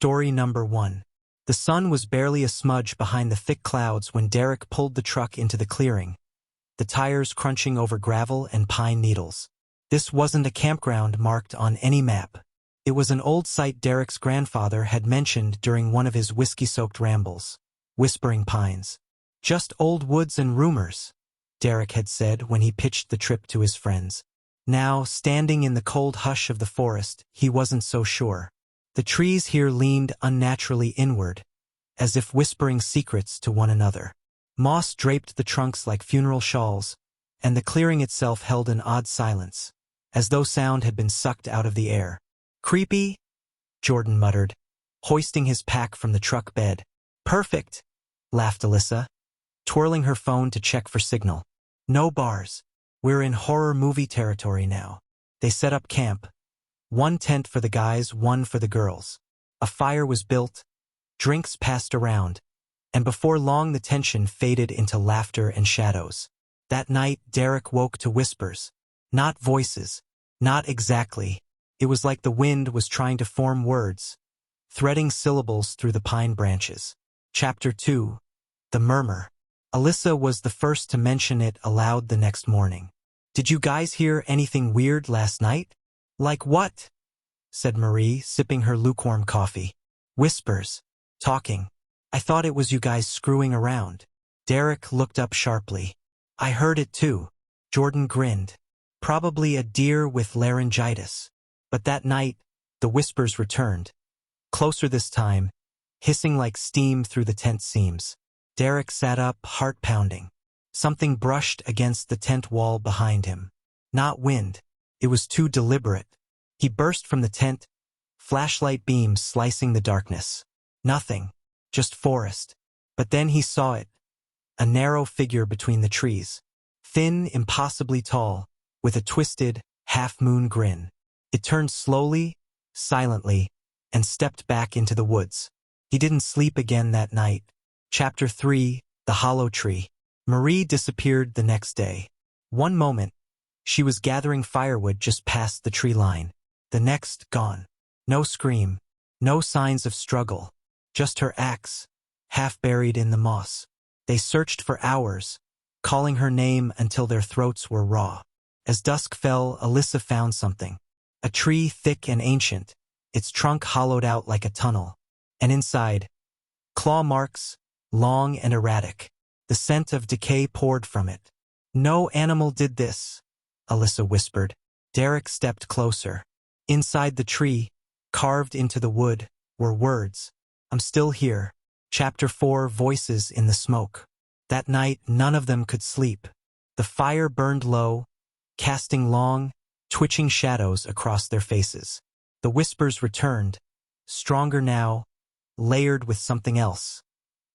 Story number 1. The sun was barely a smudge behind the thick clouds when Derek pulled the truck into the clearing, the tires crunching over gravel and pine needles. This wasn't a campground marked on any map. It was an old site Derek's grandfather had mentioned during one of his whiskey-soaked rambles. Whispering Pines. Just old woods and rumors, Derek had said when he pitched the trip to his friends. Now, standing in the cold hush of the forest, he wasn't so sure. The trees here leaned unnaturally inward, as if whispering secrets to one another. Moss draped the trunks like funeral shawls, and the clearing itself held an odd silence, as though sound had been sucked out of the air. "Creepy?" Jordan muttered, hoisting his pack from the truck bed. "Perfect," laughed Alyssa, twirling her phone to check for signal. "No bars. We're in horror movie territory now." They set up camp. One tent for the guys, one for the girls. A fire was built, drinks passed around, and before long the tension faded into laughter and shadows. That night, Derek woke to whispers. Not voices. Not exactly. It was like the wind was trying to form words, threading syllables through the pine branches. Chapter 2. The Murmur. Alyssa was the first to mention it aloud the next morning. "Did you guys hear anything weird last night?" "Like what?" said Marie, sipping her lukewarm coffee. "Whispers. Talking. I thought it was you guys screwing around." Derek looked up sharply. "I heard it too." Jordan grinned. "Probably a deer with laryngitis." But that night, the whispers returned. Closer this time, hissing like steam through the tent seams. Derek sat up, heart pounding. Something brushed against the tent wall behind him. Not wind. It was too deliberate. He burst from the tent, flashlight beams slicing the darkness. Nothing. Just forest. But then he saw it. A narrow figure between the trees. Thin, impossibly tall, with a twisted, half-moon grin. It turned slowly, silently, and stepped back into the woods. He didn't sleep again that night. Chapter 3. The Hollow Tree. Marie disappeared the next day. One moment, she was gathering firewood just past the tree line. The next, gone. No scream. No signs of struggle. Just her axe, half buried in the moss. They searched for hours, calling her name until their throats were raw. As dusk fell, Alyssa found something. A tree thick and ancient, its trunk hollowed out like a tunnel. And inside, claw marks, long and erratic. The scent of decay poured from it. "No animal did this," Alyssa whispered. Derek stepped closer. Inside the tree, carved into the wood, were words. "I'm still here." Chapter 4. Voices in the Smoke. That night, none of them could sleep. The fire burned low, casting long, twitching shadows across their faces. The whispers returned, stronger now, layered with something else.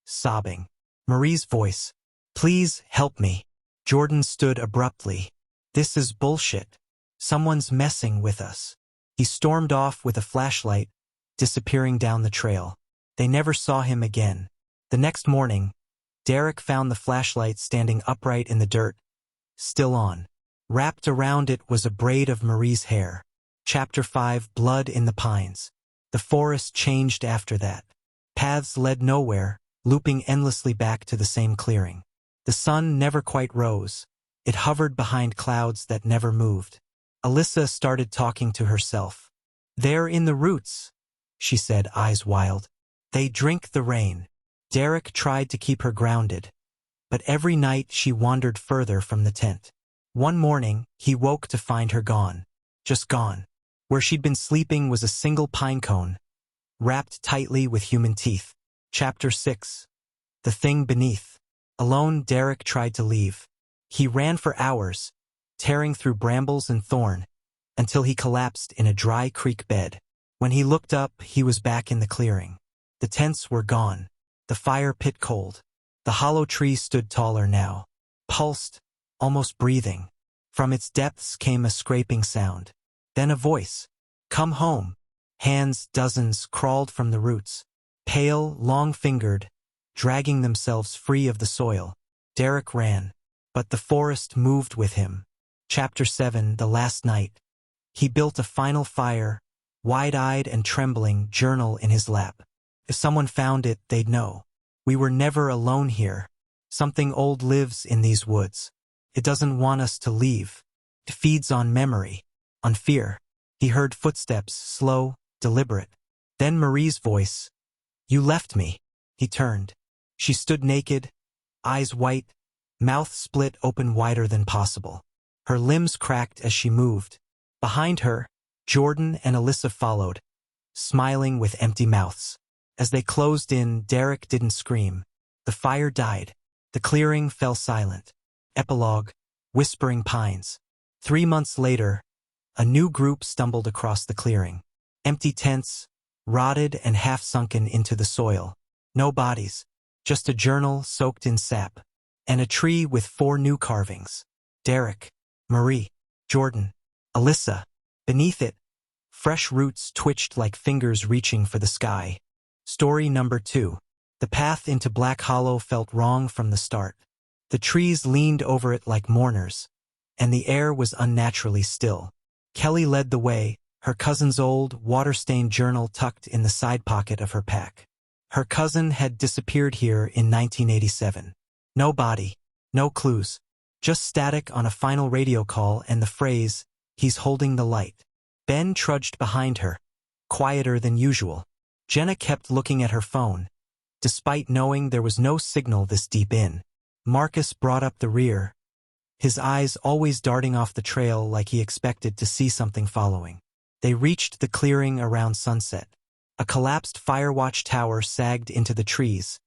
Sobbing. Marie's voice. "Please help me." Jordan stood abruptly. "This is bullshit. Someone's messing with us." He stormed off with a flashlight, disappearing down the trail. They never saw him again. The next morning, Derek found the flashlight standing upright in the dirt, still on. Wrapped around it was a braid of Marie's hair. Chapter 5. Blood in the Pines. The forest changed after that. Paths led nowhere, looping endlessly back to the same clearing. The sun never quite rose. It hovered behind clouds that never moved. Alyssa started talking to herself. "They're in the roots," she said, eyes wild. "They drink the rain." Derek tried to keep her grounded, but every night she wandered further from the tent. One morning, he woke to find her gone. Just gone. Where she'd been sleeping was a single pine cone, wrapped tightly with human teeth. Chapter 6. The Thing Beneath. Alone, Derek tried to leave. He ran for hours, tearing through brambles and thorn, until he collapsed in a dry creek bed. When he looked up, he was back in the clearing. The tents were gone. The fire pit cold. The hollow tree stood taller now. Pulsed, almost breathing. From its depths came a scraping sound. Then a voice. "Come home." Hands, dozens, crawled from the roots. Pale, long-fingered, dragging themselves free of the soil. Derek ran, but the forest moved with him. Chapter 7. The Last Night. He built a final fire, wide-eyed and trembling, journal in his lap. If someone found it, they'd know. We were never alone here. Something old lives in these woods. It doesn't want us to leave. It feeds on memory, on fear. He heard footsteps, slow, deliberate. Then Marie's voice. You left me. He turned. She stood naked, eyes white, mouth split open wider than possible. Her limbs cracked as she moved. Behind her, Jordan and Alyssa followed, smiling with empty mouths. As they closed in, Derek didn't scream. The fire died. The clearing fell silent. Epilogue, Whispering Pines. 3 months later, a new group stumbled across the clearing. Empty tents, rotted and half-sunken into the soil. No bodies, just a journal soaked in sap. And a tree with 4 new carvings. Derek, Marie, Jordan, Alyssa. Beneath it, fresh roots twitched like fingers reaching for the sky. Story number 2. The path into Black Hollow felt wrong from the start. The trees leaned over it like mourners, and the air was unnaturally still. Kelly led the way, her cousin's old, water-stained journal tucked in the side pocket of her pack. Her cousin had disappeared here in 1987. No body, no clues, just static on a final radio call and the phrase, "He's holding the light." Ben trudged behind her, quieter than usual. Jenna kept looking at her phone, despite knowing there was no signal this deep in. Marcus brought up the rear, his eyes always darting off the trail like he expected to see something following. They reached the clearing around sunset. A collapsed firewatch tower sagged into the trees,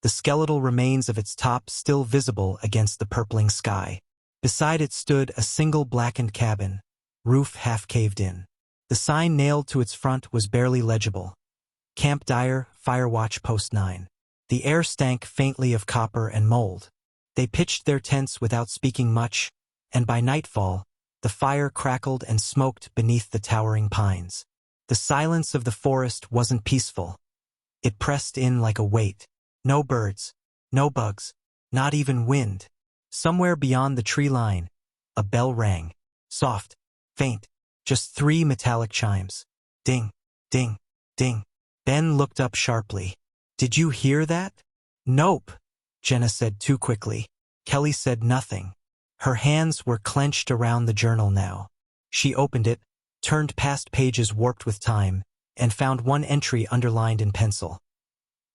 the skeletal remains of its top still visible against the purpling sky. Beside it stood a single blackened cabin, roof half caved in. The sign nailed to its front was barely legible. Camp Dyer, Firewatch Post 9. The air stank faintly of copper and mold. They pitched their tents without speaking much, and by nightfall, the fire crackled and smoked beneath the towering pines. The silence of the forest wasn't peaceful. It pressed in like a weight. No birds, no bugs, not even wind. Somewhere beyond the tree line, a bell rang. Soft, faint, just 3 metallic chimes. Ding, ding, ding. Ben looked up sharply. Did you hear that? Nope, Jenna said too quickly. Kelly said nothing. Her hands were clenched around the journal now. She opened it, turned past pages warped with time, and found one entry underlined in pencil.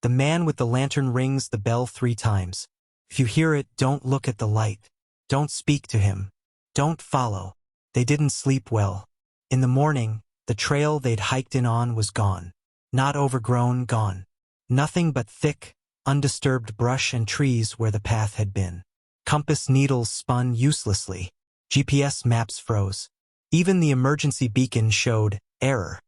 The man with the lantern rings the bell 3 times. If you hear it, don't look at the light. Don't speak to him. Don't follow. They didn't sleep well. In the morning, the trail they'd hiked in on was gone. Not overgrown, gone. Nothing but thick, undisturbed brush and trees where the path had been. Compass needles spun uselessly. GPS maps froze. Even the emergency beacon showed error.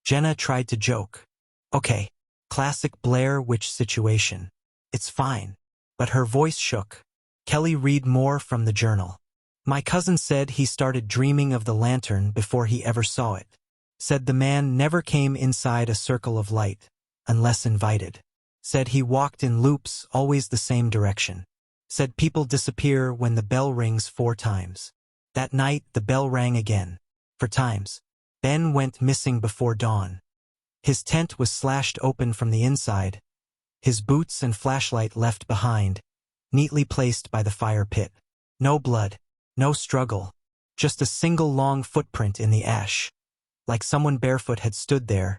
Jenna tried to joke. Okay, classic Blair Witch situation. It's fine. But her voice shook. Kelly read more from the journal. My cousin said he started dreaming of the lantern before he ever saw it. Said the man never came inside a circle of light, unless invited. Said he walked in loops, always the same direction. Said people disappear when the bell rings 4 times. That night, the bell rang again. 4 times. Ben went missing before dawn. His tent was slashed open from the inside, his boots and flashlight left behind, neatly placed by the fire pit. No blood, no struggle, just a single long footprint in the ash, like someone barefoot had stood there,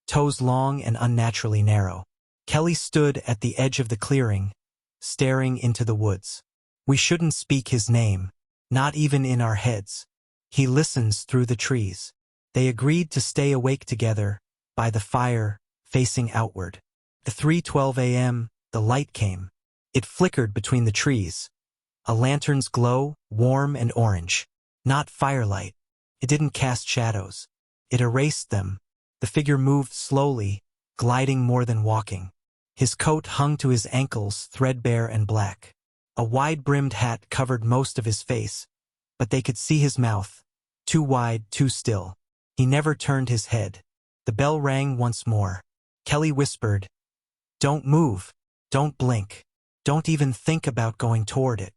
toes long and unnaturally narrow. Kelly stood at the edge of the clearing, staring into the woods. We shouldn't speak his name, not even in our heads. He listens through the trees. They agreed to stay awake together, by the fire, facing outward. At 3:12 a.m., the light came. It flickered between the trees. A lantern's glow, warm and orange. Not firelight. It didn't cast shadows. It erased them. The figure moved slowly, gliding more than walking. His coat hung to his ankles, threadbare and black. A wide-brimmed hat covered most of his face, but they could see his mouth. Too wide, too still. He never turned his head. The bell rang once more. Kelly whispered, "Don't move. Don't blink. Don't even think about going toward it."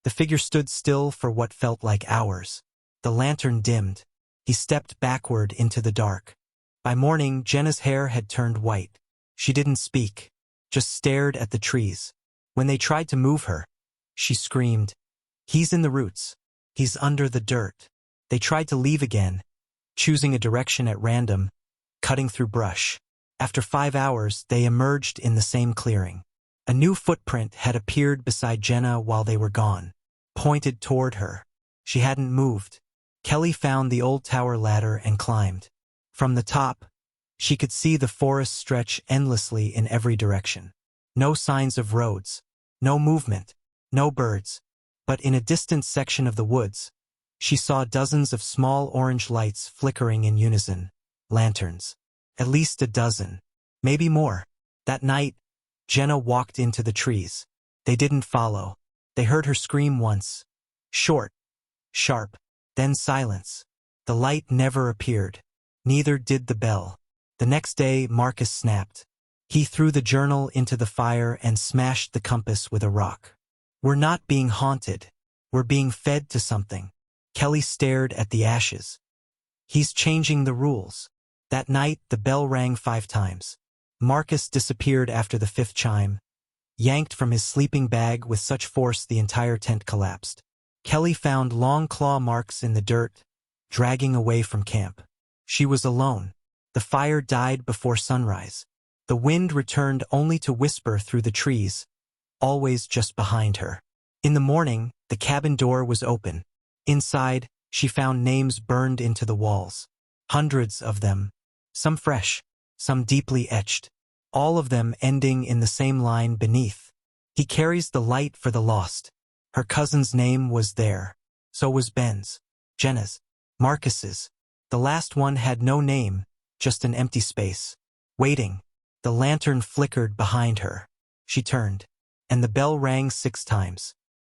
The figure stood still for what felt like hours. The lantern dimmed. He stepped backward into the dark. By morning, Jenna's hair had turned white. She didn't speak, just stared at the trees. When they tried to move her, she screamed, "He's in the roots. He's under the dirt." They tried to leave again, choosing a direction at random, cutting through brush. After 5 hours, they emerged in the same clearing. A new footprint had appeared beside Jenna while they were gone, pointed toward her. She hadn't moved. Kelly found the old tower ladder and climbed. From the top, she could see the forest stretch endlessly in every direction. No signs of roads, no movement, no birds. But in a distant section of the woods, she saw dozens of small orange lights flickering in unison. Lanterns. At least a dozen. Maybe more. That night, Jenna walked into the trees. They didn't follow. They heard her scream once. Short, sharp, then silence. The light never appeared. Neither did the bell. The next day, Marcus snapped. He threw the journal into the fire and smashed the compass with a rock. "We're not being haunted. We're being fed to something." Kelly stared at the ashes. "He's changing the rules." That night, the bell rang 5 times. Marcus disappeared after the 5th chime, yanked from his sleeping bag with such force the entire tent collapsed. Kelly found long claw marks in the dirt, dragging away from camp. She was alone. The fire died before sunrise. The wind returned only to whisper through the trees, always just behind her. In the morning, the cabin door was open. Inside, she found names burned into the walls. Hundreds of them, some fresh, some deeply etched, all of them ending in the same line beneath. "He carries the light for the lost." Her cousin's name was there. So was Ben's, Jenna's, Marcus's. The last one had no name, just an empty space. Waiting. The lantern flickered behind her. She turned, and the bell rang 6 times.